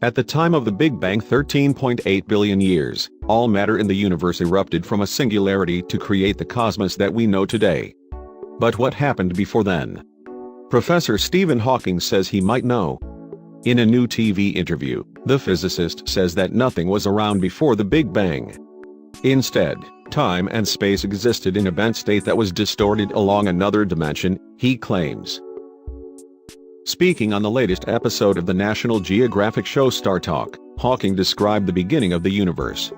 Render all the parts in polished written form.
At the time of the Big Bang 13.8 billion years, all matter in the universe erupted from a singularity to create the cosmos that we know today. But what happened before then? Professor Stephen Hawking says he might know. In a new TV interview, the physicist says that nothing was around before the Big Bang. Instead, time and space existed in a bent state that was distorted along another dimension, he claims. Speaking on the latest episode of the National Geographic show Star Talk, Hawking described the beginning of the universe.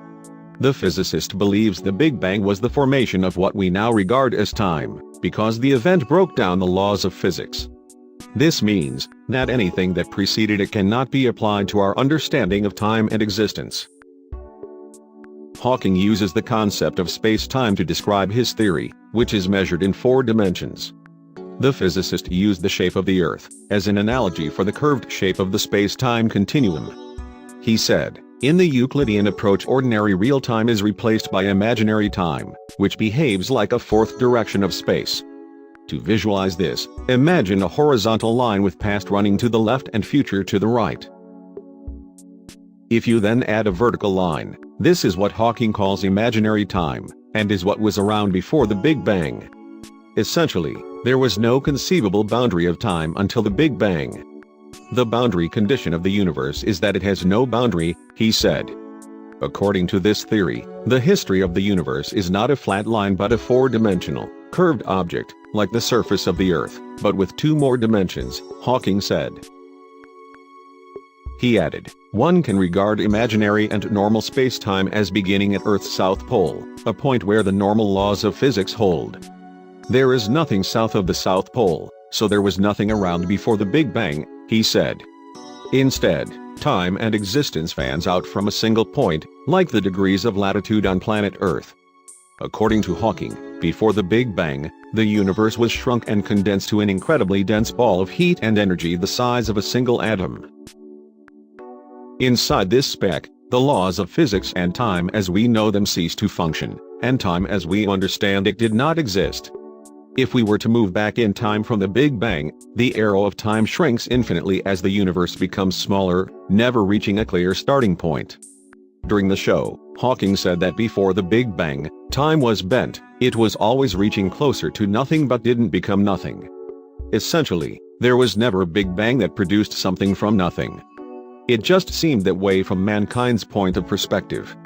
The physicist believes the Big Bang was the formation of what we now regard as time, because the event broke down the laws of physics. This means that anything that preceded it cannot be applied to our understanding of time and existence. Hawking uses the concept of space-time to describe his theory, which is measured in 4 dimensions. The physicist used the shape of the Earth as an analogy for the curved shape of the space-time continuum. He said, in the Euclidean approach, ordinary real time is replaced by imaginary time, which behaves like a fourth direction of space. To visualize this, imagine a horizontal line with past running to the left and future to the right. If you then add a vertical line, this is what Hawking calls imaginary time, and is what was around before the Big Bang. Essentially, there was no conceivable boundary of time until the Big Bang. The boundary condition of the universe is that it has no boundary, he said. According to this theory, the history of the universe is not a flat line but a 4-dimensional, curved object, like the surface of the Earth, but with 2 more dimensions, Hawking said. He added, one can regard imaginary and normal space-time as beginning at Earth's south pole, a point where the normal laws of physics hold. There is nothing south of the South Pole, so there was nothing around before the Big Bang, he said. Instead, time and existence fans out from a single point, like the degrees of latitude on planet Earth. According to Hawking, before the Big Bang, the universe was shrunk and condensed to an incredibly dense ball of heat and energy the size of a single atom. Inside this speck, the laws of physics and time as we know them ceased to function, and time as we understand it did not exist. If we were to move back in time from the Big Bang, the arrow of time shrinks infinitely as the universe becomes smaller, never reaching a clear starting point. During the show, Hawking said that before the Big Bang, time was bent, it was always reaching closer to nothing but didn't become nothing. Essentially, there was never a Big Bang that produced something from nothing. It just seemed that way from mankind's point of perspective.